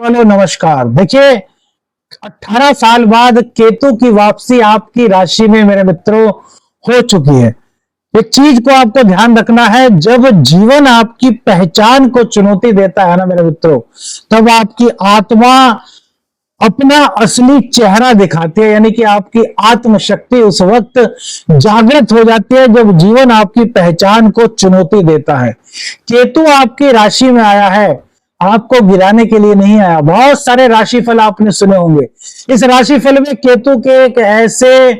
Hello नमस्कार। देखिए 18 साल बाद केतु की वापसी आपकी राशि में मेरे मित्रों हो चुकी है। एक चीज को आपको ध्यान रखना है, जब जीवन आपकी पहचान को चुनौती देता है ना मेरे मित्रों, तब आपकी आत्मा अपना असली चेहरा दिखाती है, यानी कि आपकी आत्मशक्ति उस वक्त जागृत हो जाती है जब जीवन आपकी पहचान को चुनौती देता है। केतु आपकी राशि में आया है, आपको गिराने के लिए नहीं आया। बहुत सारे राशिफल आपने सुने होंगे। इस राशिफल में केतु के एक ऐसे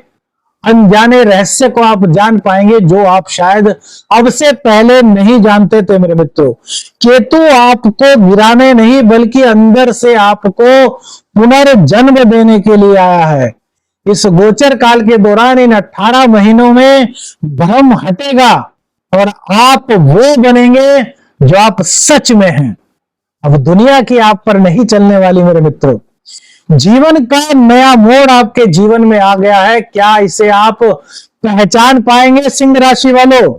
अनजाने रहस्य को आप जान पाएंगे जो आप शायद अब से पहले नहीं जानते थे मेरे मित्रों। केतु आपको गिराने नहीं बल्कि अंदर से आपको पुनर्जन्म देने के लिए आया है। इस गोचर काल के दौरान इन 18 महीनों में भ्रम हटेगा और आप वो बनेंगे जो आप सच में हैं। अब दुनिया की आप पर नहीं चलने वाली मेरे मित्रों। जीवन का नया मोड़ आपके जीवन में आ गया है। क्या इसे आप पहचान पाएंगे सिंह राशि वालों?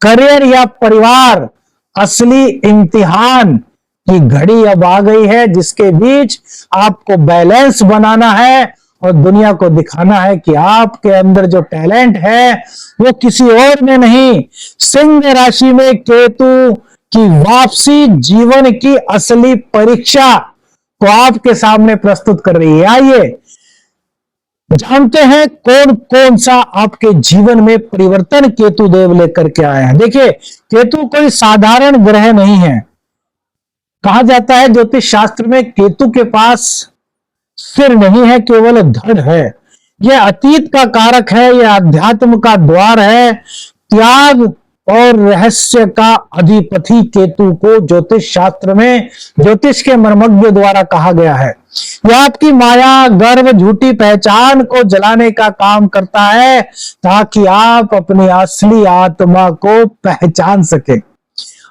करियर या परिवार, असली इम्तिहान की घड़ी अब आ गई है, जिसके बीच आपको बैलेंस बनाना है और दुनिया को दिखाना है कि आपके अंदर जो टैलेंट है वो किसी और में नहीं। सिंह राशि में केतु की वापसी जीवन की असली परीक्षा को आपके सामने प्रस्तुत कर रही है। आइए जानते हैं कौन कौन सा आपके जीवन में परिवर्तन केतु देव लेकर के आया है। देखिए, केतु कोई साधारण ग्रह नहीं है। कहा जाता है ज्योतिष शास्त्र में केतु के पास सिर नहीं है, केवल धड़ है। यह अतीत का कारक है, यह अध्यात्म का द्वार है। त्याग और रहस्य का अधिपति केतु को ज्योतिष शास्त्र में ज्योतिष के मर्मज्ञ द्वारा कहा गया है। यह आपकी माया, गर्व, झूठी पहचान को जलाने का काम करता है ताकि आप अपनी असली आत्मा को पहचान सके।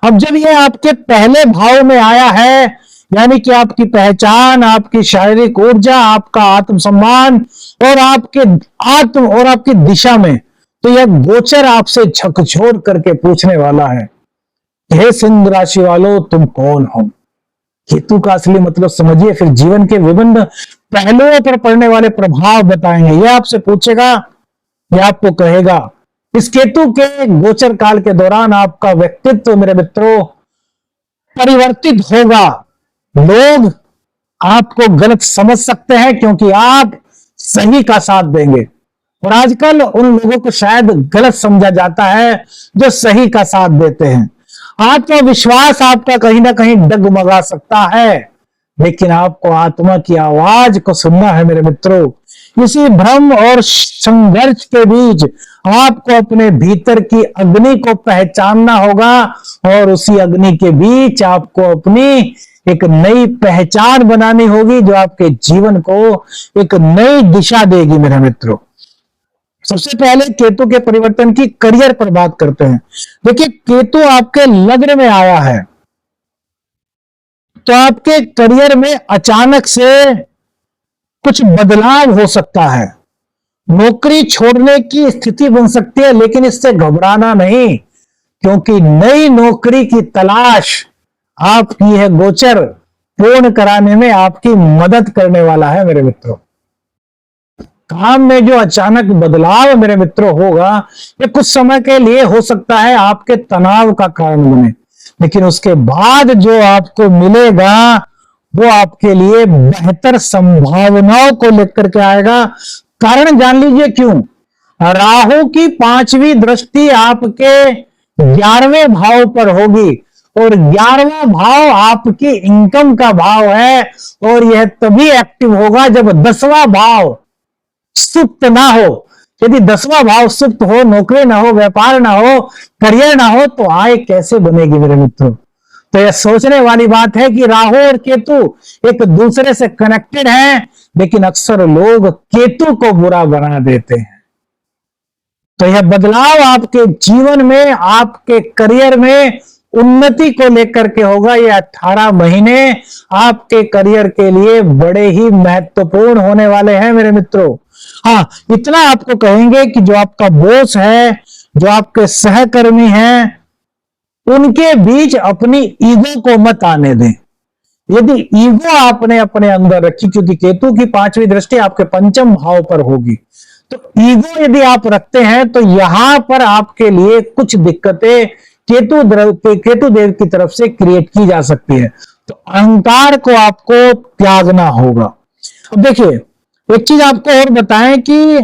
अब जब यह आपके पहले भाव में आया है, यानी कि आपकी पहचान, आपकी शारीरिक ऊर्जा, आपका आत्मसम्मान और आपकी दिशा में, तो यह गोचर आपसे झकझोर करके पूछने वाला है, हे सिंह राशि वालों, तुम कौन हो? केतु का असली मतलब समझिए, फिर जीवन के विभिन्न पहलुओं पर पड़ने वाले प्रभाव बताएंगे। यह आपसे पूछेगा, यह आपको कहेगा। इस केतु के गोचर काल के दौरान आपका व्यक्तित्व मेरे मित्रों परिवर्तित होगा। लोग आपको गलत समझ सकते हैं क्योंकि आप सही का साथ देंगे, और आजकल उन लोगों को शायद गलत समझा जाता है जो सही का साथ देते हैं। आत्मविश्वास आपका कहीं ना कहीं डगमगा सकता है, लेकिन आपको आत्मा की आवाज को सुनना है मेरे मित्रों। इसी भ्रम और संघर्ष के बीच आपको अपने भीतर की अग्नि को पहचानना होगा, और उसी अग्नि के बीच आपको अपनी एक नई पहचान बनानी होगी जो आपके जीवन को एक नई दिशा देगी मेरे मित्रों। सबसे पहले केतु के परिवर्तन की करियर पर बात करते हैं। देखिए, केतु आपके लग्न में आया है तो आपके करियर में अचानक से कुछ बदलाव हो सकता है। नौकरी छोड़ने की स्थिति बन सकती है, लेकिन इससे घबराना नहीं, क्योंकि नई नौकरी की तलाश आपकी है गोचर पूर्ण कराने में आपकी मदद करने वाला है मेरे मित्रों। काम में जो अचानक बदलाव मेरे मित्रों होगा, ये कुछ समय के लिए हो सकता है आपके तनाव का कारण बने, लेकिन उसके बाद जो आपको मिलेगा वो आपके लिए बेहतर संभावनाओं को लेकर के आएगा। कारण जान लीजिए क्यों। राहु की 5वीं दृष्टि आपके 11वें भाव पर होगी, और 11वां भाव आपकी इनकम का भाव है, और यह तभी एक्टिव होगा जब 10वां भाव सुप्त ना हो। यदि 10वां भाव सुप्त हो, नौकरी ना हो, व्यापार ना हो, करियर ना हो, तो आय कैसे बनेगी मेरे मित्रों? तो यह सोचने वाली बात है कि राहु और केतु एक दूसरे से कनेक्टेड हैं, लेकिन अक्सर लोग केतु को बुरा बना देते हैं। तो यह बदलाव आपके जीवन में, आपके करियर में उन्नति को लेकर के होगा। ये 18 महीने आपके करियर के लिए बड़े ही महत्वपूर्ण होने वाले हैं मेरे मित्रों। हाँ, इतना आपको कहेंगे कि जो आपका बॉस है, जो आपके सहकर्मी हैं, उनके बीच अपनी ईगो को मत आने दें। यदि ईगो आपने अपने अंदर रखी, क्योंकि केतु की 5वीं दृष्टि आपके पंचम भाव पर होगी, तो ईगो यदि आप रखते हैं तो यहां पर आपके लिए कुछ दिक्कतें केतु देव की तरफ से क्रिएट की जा सकती है। तो अहंकार को आपको त्यागना होगा। अब देखिए, एक चीज आपको और बताएं कि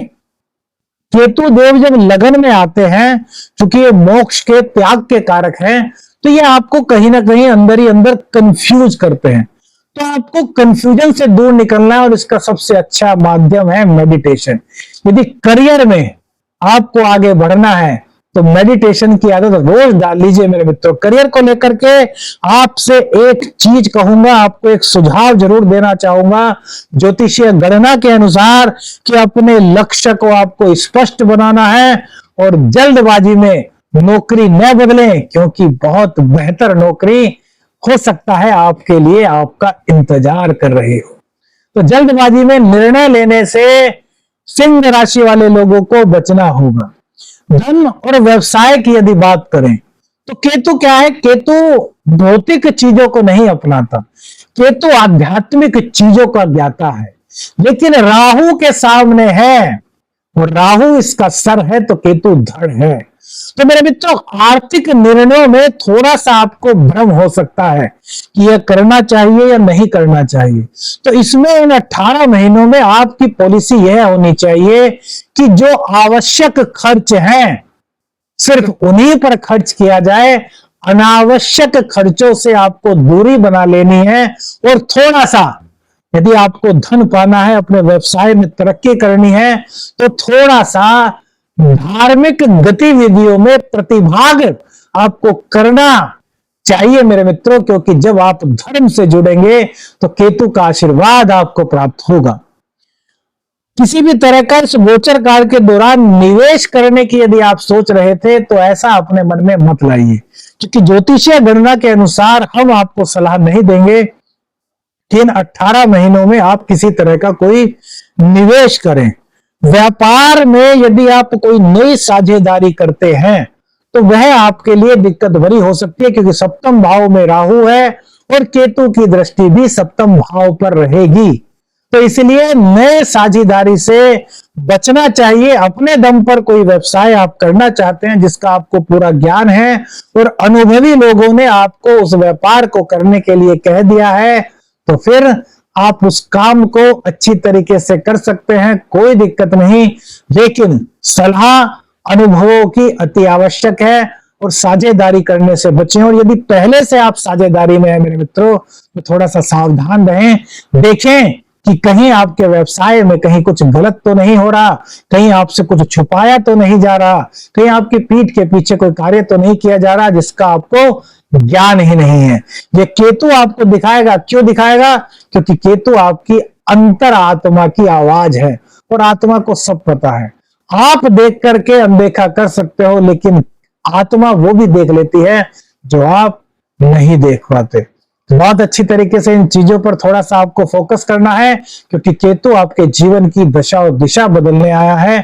केतु देव जब लगन में आते हैं, क्योंकि ये मोक्ष के त्याग के कारक हैं, तो ये आपको कहीं ना कहीं अंदर ही अंदर कंफ्यूज करते हैं। तो आपको कंफ्यूजन से दूर निकलना है और इसका सबसे अच्छा माध्यम है मेडिटेशन। यदि करियर में आपको आगे बढ़ना है तो मेडिटेशन की आदत रोज डाल लीजिए मेरे मित्रों। करियर को लेकर के आपसे एक चीज कहूंगा, आपको एक सुझाव जरूर देना चाहूंगा ज्योतिषीय गणना के अनुसार, कि अपने लक्ष्य को आपको स्पष्ट बनाना है और जल्दबाजी में नौकरी न बदलें, क्योंकि बहुत बेहतर नौकरी हो सकता है आपके लिए आपका इंतजार कर रही हो। तो जल्दबाजी में निर्णय लेने से सिंह राशि वाले लोगों को बचना होगा। धन और व्यवसाय की यदि बात करें तो केतु क्या है? केतु भौतिक चीजों को नहीं अपनाता, केतु आध्यात्मिक चीजों का ज्ञाता है। लेकिन राहु के सामने है और राहु इसका सर है, तो केतु धड़ है। तो मेरे मित्रों, आर्थिक निर्णयों में थोड़ा सा आपको भ्रम हो सकता है कि यह करना चाहिए या नहीं करना चाहिए। तो इसमें इन 18 महीनों में आपकी पॉलिसी यह होनी चाहिए कि जो आवश्यक खर्च हैं सिर्फ उन्हीं पर खर्च किया जाए, अनावश्यक खर्चों से आपको दूरी बना लेनी है। और थोड़ा सा यदि आपको धन पाना है, अपने व्यवसाय में तरक्की करनी है, तो थोड़ा सा धार्मिक गतिविधियों में प्रतिभाग आपको करना चाहिए मेरे मित्रों, क्योंकि जब आप धर्म से जुड़ेंगे तो केतु का आशीर्वाद आपको प्राप्त होगा। किसी भी तरह का इस गोचर काल के दौरान निवेश करने की यदि आप सोच रहे थे तो ऐसा अपने मन में मत लाइए, क्योंकि ज्योतिषीय गणना के अनुसार हम आपको सलाह नहीं देंगे कि इन 18 महीनों में आप किसी तरह का कोई निवेश करें। व्यापार में यदि आप कोई नई साझेदारी करते हैं तो वह आपके लिए दिक्कत भरी हो सकती है, क्योंकि सप्तम भाव में राहु है और केतु की दृष्टि भी सप्तम भाव पर रहेगी। तो इसलिए नए साझेदारी से बचना चाहिए। अपने दम पर कोई व्यवसाय आप करना चाहते हैं जिसका आपको पूरा ज्ञान है और अनुभवी लोगों ने आपको उस व्यापार को करने के लिए कह दिया है, तो फिर आप उस काम को अच्छी तरीके से कर सकते हैं, कोई दिक्कत नहीं। लेकिन सलाह अनुभवों की अति आवश्यक है और साझेदारी करने से बचें। और यदि पहले से आप साझेदारी में हैं मेरे मित्रों, तो थोड़ा सा सावधान रहें, देखें कि कहीं आपके व्यवसाय में कहीं कुछ गलत तो नहीं हो रहा, कहीं आपसे कुछ छुपाया तो नहीं जा रहा, कहीं आपकी पीठ के पीछे कोई कार्य तो नहीं किया जा रहा जिसका आपको ज्ञान ही नहीं है। ये केतु आपको दिखाएगा। क्यों दिखाएगा? क्योंकि केतु आपकी अंतर आत्मा की आवाज है और आत्मा को सब पता है। आप देख करके अनदेखा कर सकते हो, लेकिन आत्मा वो भी देख लेती है जो आप नहीं देख पाते। बहुत अच्छी तरीके से इन चीजों पर थोड़ा सा आपको फोकस करना है, क्योंकि केतु आपके जीवन की दशा और दिशा बदलने आया है।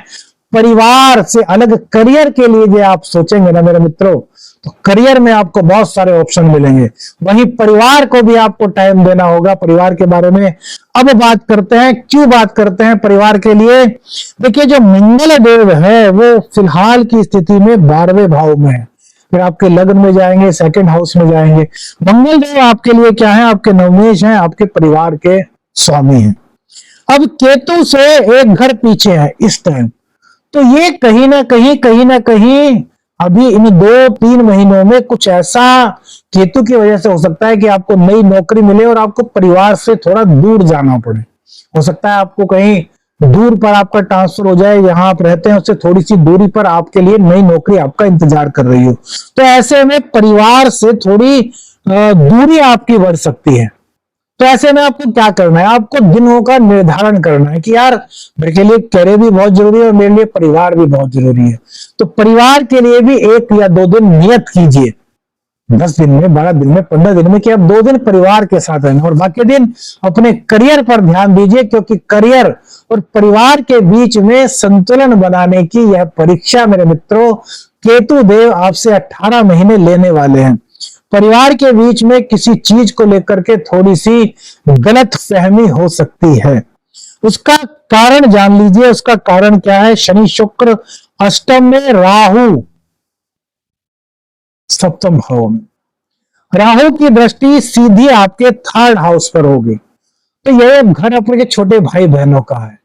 परिवार से अलग करियर के लिए जो आप सोचेंगे ना मेरे मित्रों, तो करियर में आपको बहुत सारे ऑप्शन मिलेंगे। वहीं परिवार को भी आपको टाइम देना होगा। परिवार के बारे में अब बात करते हैं। क्यों बात करते हैं परिवार के लिए? देखिए, जो मंगल देव है वो फिलहाल की स्थिति में 12वें भाव में है, फिर आपके लग्न में जाएंगे, सेकंड हाउस में जाएंगे। मंगल देव आपके लिए क्या है? आपके नवमेश हैं, आपके परिवार के स्वामी हैं। अब केतु से एक घर पीछे है इस टाइम, तो ये कहीं ना कहीं अभी इन 2-3 महीनों में कुछ ऐसा केतु की वजह से हो सकता है कि आपको नई नौकरी मिले और आपको परिवार से थोड़ा दूर जाना पड़े। हो सकता है आपको कहीं दूर पर आपका ट्रांसफर हो जाए, जहां आप रहते हैं उससे थोड़ी सी दूरी पर आपके लिए नई नौकरी आपका इंतजार कर रही हो। तो ऐसे में परिवार से थोड़ी दूरी आपकी बढ़ सकती है। तो ऐसे में आपको क्या करना है? आपको दिनों का निर्धारण करना है कि यार मेरे लिए करियर भी बहुत जरूरी है और मेरे लिए परिवार भी बहुत जरूरी है। तो परिवार के लिए भी 1 या 2 दिन नियत कीजिए, 10 दिन में, 12 दिन में, 15 दिन में, कि आप 2 दिन परिवार के साथ रहना और बाकी दिन अपने करियर पर ध्यान दीजिए, क्योंकि करियर और परिवार के बीच में संतुलन बनाने की यह परीक्षा मेरे मित्रों केतु देव आपसे 18 महीने लेने वाले हैं। परिवार के बीच में किसी चीज को लेकर के थोड़ी सी गलत फहमी हो सकती है। उसका कारण जान लीजिए, उसका कारण क्या है। शनि शुक्र अष्टम में, राहु सप्तम भाव में। राहु की दृष्टि सीधी आपके थर्ड हाउस पर होगी, तो यह घर अपने छोटे भाई बहनों का है।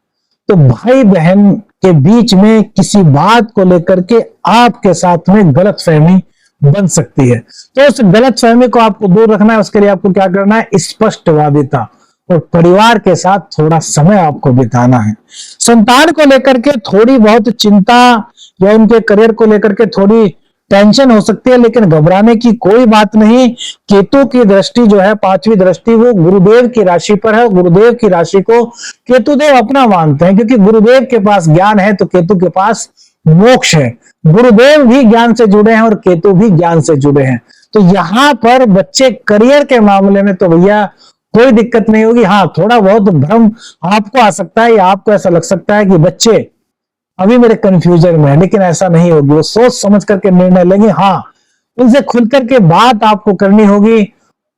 तो भाई बहन के बीच में किसी बात को लेकर के आपके साथ में गलत फहमी बन सकती है। तो उस गलत फहमी को आपको दूर रखना है। उसके लिए आपको क्या करना है, स्पष्टवादिता और परिवार के साथ थोड़ा समय आपको बिताना है। संतान को लेकर के थोड़ी बहुत चिंता या उनके करियर को लेकर के थोड़ी टेंशन हो सकती है, लेकिन घबराने की कोई बात नहीं। केतु की दृष्टि जो है, पांचवी दृष्टि, वो गुरुदेव की राशि पर है। गुरुदेव की राशि को केतुदेव अपना मानते हैं, क्योंकि गुरुदेव के पास ज्ञान है तो केतु के पास मोक्ष है। गुरुदेव भी ज्ञान से जुड़े हैं और केतु भी ज्ञान से जुड़े हैं। तो यहां पर बच्चे करियर के मामले में तो भैया कोई दिक्कत नहीं होगी। हाँ, थोड़ा बहुत भ्रम आपको आ सकता है या आपको ऐसा लग सकता है कि बच्चे अभी मेरे कंफ्यूजन में है, लेकिन ऐसा नहीं होगी। वो सोच समझ करके निर्णय लेंगे। हाँ, उनसे खुल करके बात आपको करनी होगी।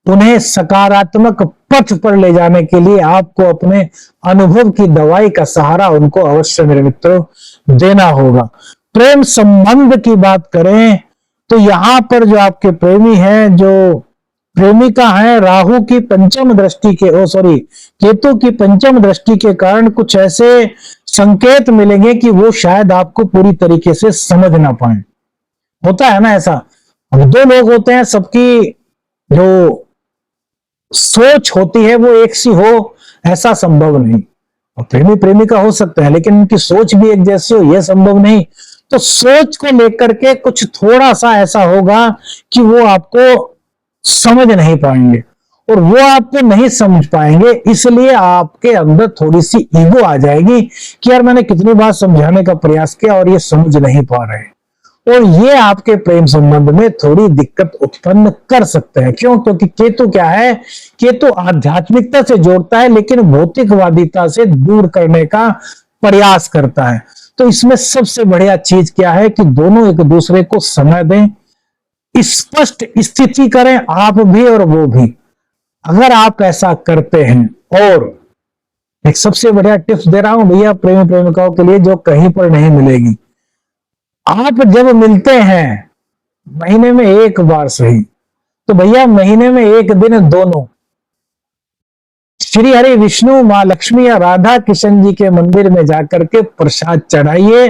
उन्हें सकारात्मक पथ पर ले जाने के लिए आपको अपने अनुभव की दवाई का सहारा उनको अवश्य मेरे मित्रों देना होगा। प्रेम संबंध की बात करें तो यहां पर जो आपके प्रेमी हैं, जो प्रेमिका है, राहु की पंचम दृष्टि के केतु की पंचम दृष्टि के कारण कुछ ऐसे संकेत मिलेंगे कि वो शायद आपको पूरी तरीके से समझ ना पाए। होता है ना ऐसा। अब दो लोग होते हैं, सबकी जो सोच होती है वो एक सी हो ऐसा संभव नहीं। और प्रेमी प्रेमिका हो सकते हैं, लेकिन उनकी सोच भी एक जैसी हो यह संभव नहीं। तो सोच को लेकर के कुछ थोड़ा सा ऐसा होगा कि वो आपको समझ नहीं पाएंगे, और वो आपको नहीं समझ पाएंगे, इसलिए आपके अंदर थोड़ी सी ईगो आ जाएगी कि यार मैंने कितनी बार समझाने का प्रयास किया और ये समझ नहीं पा रहे, और ये आपके प्रेम संबंध में थोड़ी दिक्कत उत्पन्न कर सकते हैं। क्यों? क्योंकि केतु क्या है, केतु आध्यात्मिकता से जोड़ता है लेकिन भौतिकवादिता से दूर करने का प्रयास करता है। तो इसमें सबसे बढ़िया चीज क्या है कि दोनों एक दूसरे को समय दें, स्पष्ट स्थिति करें, आप भी और वो भी। अगर आप ऐसा करते हैं, और एक सबसे बढ़िया टिप्स दे रहा हूं भैया प्रेमी प्रेमिकाओं के लिए, जो कहीं पर नहीं मिलेगी। आप जब मिलते हैं महीने में एक बार सही, तो भैया महीने में एक दिन दोनों श्री हरि विष्णु, मां लक्ष्मी या राधा किशन जी के मंदिर में जाकर के प्रसाद चढ़ाइए।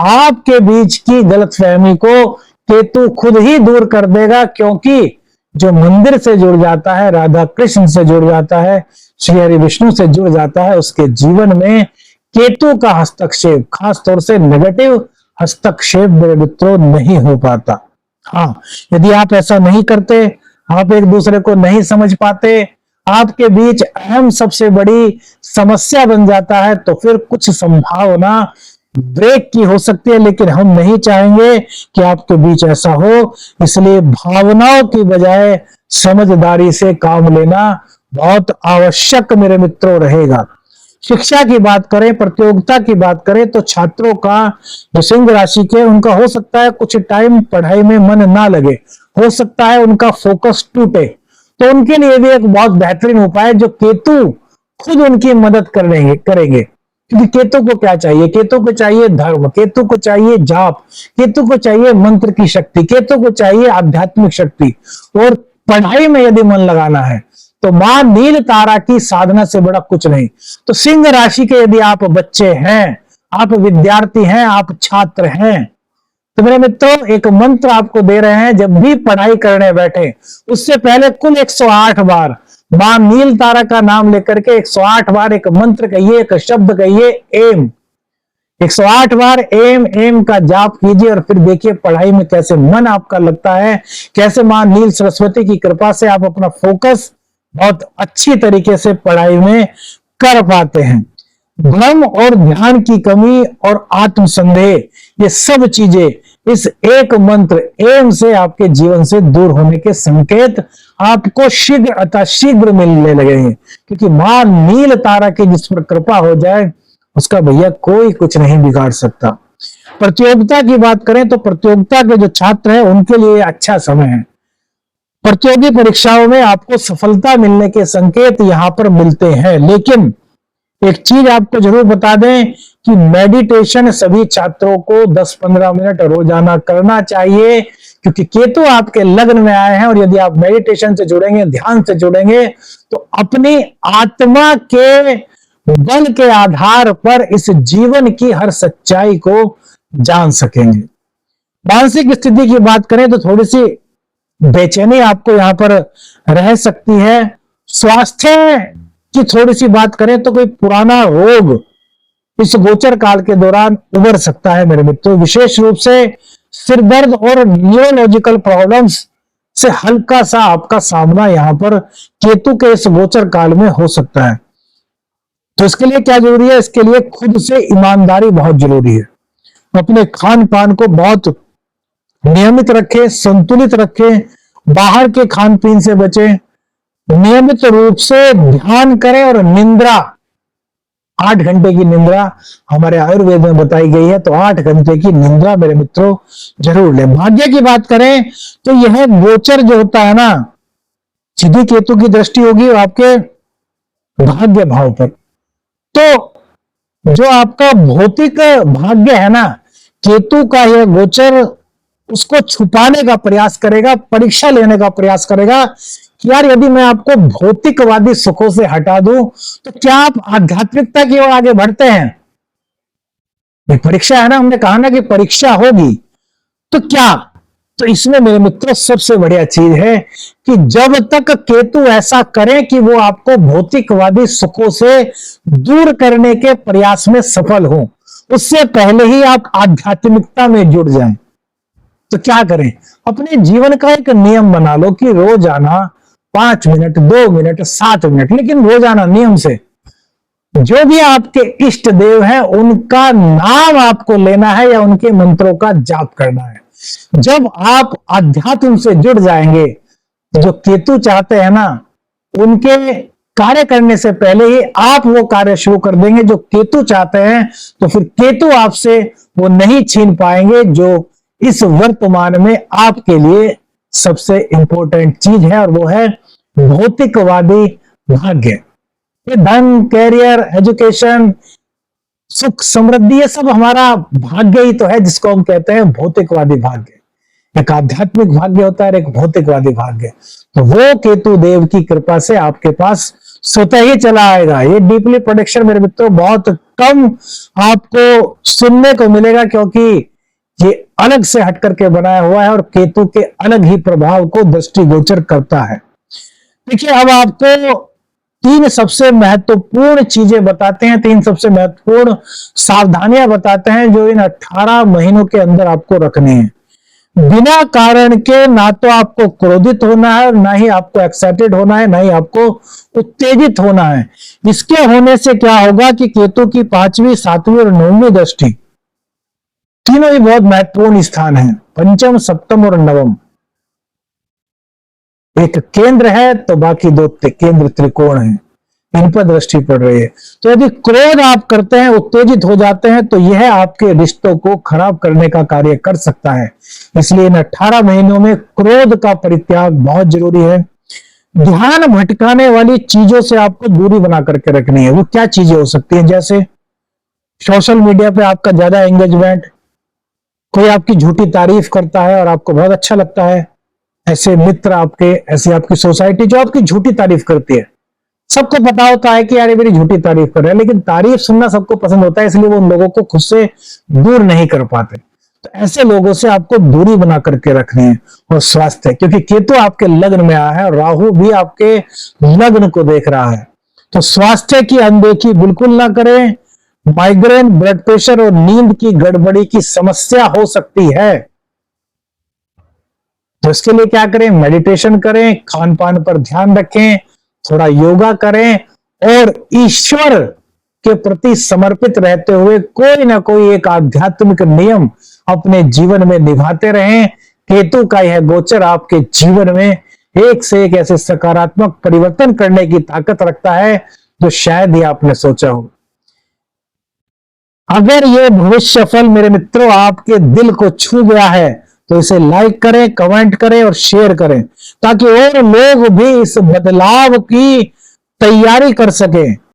आपके बीच की गलतफहमी को केतु खुद ही दूर कर देगा, क्योंकि जो मंदिर से जुड़ जाता है, राधा कृष्ण से जुड़ जाता है, श्री हरि विष्णु से जुड़ जाता है, उसके जीवन में केतु का हस्तक्षेप, खासतौर से नेगेटिव हस्तक्षेप मेरे मित्रों नहीं हो पाता। हाँ, यदि आप ऐसा नहीं करते, आप एक दूसरे को नहीं समझ पाते, आपके बीच अहम सबसे बड़ी समस्या बन जाता है, तो फिर कुछ संभावना ब्रेक की हो सकती है। लेकिन हम नहीं चाहेंगे कि आपके बीच ऐसा हो, इसलिए भावनाओं की बजाय समझदारी से काम लेना बहुत आवश्यक मेरे मित्रों रहेगा। शिक्षा की बात करें, प्रतियोगिता की बात करें, तो छात्रों का जो सिंह राशि के, उनका हो सकता है कुछ टाइम पढ़ाई में मन ना लगे, हो सकता है उनका फोकस टूटे। तो उनके लिए भी एक बहुत बेहतरीन उपाय जो केतु खुद उनकी मदद करेंगे। क्योंकि केतु को क्या चाहिए? केतु को चाहिए धर्म, केतु को चाहिए जाप, केतु को चाहिए मंत्र की शक्ति, केतु को चाहिए आध्यात्मिक शक्ति। और पढ़ाई में यदि मन लगाना है तो मां नील तारा की साधना से बड़ा कुछ नहीं। तो सिंह राशि के यदि आप बच्चे हैं, आप विद्यार्थी हैं, आप छात्र हैं, तो मेरे मित्रों एक मंत्र आपको दे रहे हैं। जब भी पढ़ाई करने बैठे उससे पहले कुल 108 बार मां नील तारा का नाम लेकर के 108 बार एक मंत्र कहिए, एक शब्द कहिए, एम। 108 बार एम एम का जाप कीजिए, और फिर देखिए पढ़ाई में कैसे मन आपका लगता है, कैसे मां नील सरस्वती की कृपा से आप अपना फोकस बहुत अच्छी तरीके से पढ़ाई में कर पाते हैं। भ्रम और ध्यान की कमी और आत्मसंदेह, ये सब चीजें इस एक मंत्र एम से आपके जीवन से दूर होने के संकेत आपको शीघ्र अतःशीघ्र मिलने लगेंगे। क्योंकि मां नील तारा की जिस पर कृपा हो जाए उसका भैया कोई कुछ नहीं बिगाड़ सकता। प्रतियोगिता की बात करें तो प्रतियोगिता के जो छात्र हैं उनके लिए अच्छा समय है। प्रतियोगी परीक्षाओं में आपको सफलता मिलने के संकेत यहां पर मिलते हैं। लेकिन एक चीज आपको जरूर बता दें कि मेडिटेशन सभी छात्रों को 10-15 मिनट रोजाना करना चाहिए, क्योंकि केतु आपके लग्न में आए हैं और यदि आप मेडिटेशन से जुड़ेंगे, ध्यान से जुड़ेंगे, तो अपनी आत्मा के बल के आधार पर इस जीवन की हर सच्चाई को जान सकेंगे। मानसिक स्थिति की बात करें तो थोड़ी सी बेचैनी आपको यहां पर रह सकती है। स्वास्थ्य की थोड़ी सी बात करें तो कोई पुराना रोग इस गोचर काल के दौरान उभर सकता है मेरे मित्रों। विशेष रूप से सिर दर्द और न्यूरोलॉजिकल प्रॉब्लम्स से हल्का सा आपका सामना यहां पर केतु के इस गोचर काल में हो सकता है। तो इसके लिए क्या जरूरी है? इसके लिए खुद से ईमानदारी बहुत जरूरी है। अपने खान पान को बहुत नियमित रखें, संतुलित रखें, बाहर के खान पीन से बचें, नियमित रूप से ध्यान करें और निंद्रा 8 घंटे की निंद्रा हमारे आयुर्वेद में बताई गई है, तो 8 घंटे की निंद्रा मेरे मित्रों जरूर लें। भाग्य की बात करें तो यह गोचर जो होता है ना, सीधी केतु की दृष्टि होगी आपके भाग्य भाव पर। तो जो आपका भौतिक भाग्य है ना, केतु का यह गोचर उसको छुपाने का प्रयास करेगा, परीक्षा लेने का प्रयास करेगा कि यार यदि मैं आपको भौतिकवादी सुखों से हटा दूं तो क्या आप आध्यात्मिकता की ओर आगे बढ़ते हैं? ये परीक्षा है ना, हमने कहा ना कि परीक्षा होगी, तो क्या? तो इसमें मेरे मित्रों सबसे बढ़िया चीज है कि जब तक केतु ऐसा करे कि वो आपको भौतिकवादी सुखों से दूर करने के प्रयास में सफल हो, उससे पहले ही आप आध्यात्मिकता में जुड़ जाएं। तो क्या करें? अपने जीवन का एक नियम बना लो कि रोजाना 5 मिनट, 2 मिनट, 7 मिनट, लेकिन रोजाना नियम से जो भी आपके इष्ट देव हैं उनका नाम आपको लेना है या उनके मंत्रों का जाप करना है। जब आप अध्यात्म से जुड़ जाएंगे, जो केतु चाहते हैं ना, उनके कार्य करने से पहले ही आप वो कार्य शुरू कर देंगे जो केतु चाहते हैं, तो फिर केतु आपसे वो नहीं छीन पाएंगे जो इस वर्तमान में आपके लिए सबसे इंपॉर्टेंट चीज है, और वो है भौतिकवादी भाग्य। ये धन, कैरियर, एजुकेशन, सुख, समृद्धि, ये सब हमारा भाग्य ही तो है, जिसको हम कहते हैं भौतिकवादी भाग्य। एक आध्यात्मिक भाग्य होता है, एक भौतिकवादी भाग्य। तो वो केतु देव की कृपा से आपके पास स्वतः ही चला आएगा। ये डीपली प्रेडिक्शन मेरे मित्रों बहुत कम आपको सुनने को मिलेगा, क्योंकि ये अलग से हट करके बनाया हुआ है और केतु के अलग ही प्रभाव को दृष्टिगोचर करता है। देखिए, अब आपको 3 सबसे महत्वपूर्ण चीजें बताते हैं, 3 सबसे महत्वपूर्ण सावधानियां बताते हैं जो इन 18 महीनों के अंदर आपको रखनी है। बिना कारण के ना तो आपको क्रोधित होना है, ना ही आपको एक्साइटेड होना है, ना ही आपको उत्तेजित होना है। इसके होने से क्या होगा कि केतु की 5वीं, 7वीं और 9वीं दृष्टि, तीनों ही बहुत महत्वपूर्ण स्थान है। पंचम, सप्तम और नवम, एक केंद्र है तो बाकी 2 केंद्र त्रिकोण हैं, इन पर दृष्टि पड़ रही है। तो यदि क्रोध आप करते हैं, उत्तेजित हो जाते हैं, तो यह आपके रिश्तों को खराब करने का कार्य कर सकता है। इसलिए इन 18 महीनों में क्रोध का परित्याग बहुत जरूरी है। ध्यान भटकाने वाली चीजों से आपको दूरी बना करके रखनी है। वो क्या चीजें हो सकती हैं? जैसे सोशल मीडिया पे आपका ज्यादा एंगेजमेंट, कोई आपकी झूठी तारीफ करता है और आपको बहुत अच्छा लगता है, ऐसे मित्र आपके, ऐसी आपकी सोसाइटी जो आपकी झूठी तारीफ करती है। सबको पता होता है कि यार ये मेरी झूठी तारीफ कर रहे हैं, लेकिन तारीफ सुनना सबको पसंद होता है, इसलिए वो उन लोगों को खुद से दूर नहीं कर पाते। तो ऐसे लोगों से आपको दूरी बना करके रखनी है। और स्वास्थ्य, क्योंकि केतु आपके लग्न में आया है और राहु भी आपके लग्न को देख रहा है, तो स्वास्थ्य की अनदेखी बिल्कुल ना करें। माइग्रेन, ब्लड प्रेशर और नींद की गड़बड़ी की समस्या हो सकती है, तो इसके लिए क्या करें? मेडिटेशन करें, खान पान पर ध्यान रखें, थोड़ा योगा करें और ईश्वर के प्रति समर्पित रहते हुए कोई ना कोई एक आध्यात्मिक नियम अपने जीवन में निभाते रहें। केतु का यह गोचर आपके जीवन में एक से एक ऐसे सकारात्मक परिवर्तन करने की ताकत रखता है जो शायद ही आपने सोचा हो। अगर ये भविष्य फल मेरे मित्रों आपके दिल को छू गया है तो इसे लाइक करें, कमेंट करें और शेयर करें। ताकि और लोग भी इस बदलाव की तैयारी कर सके।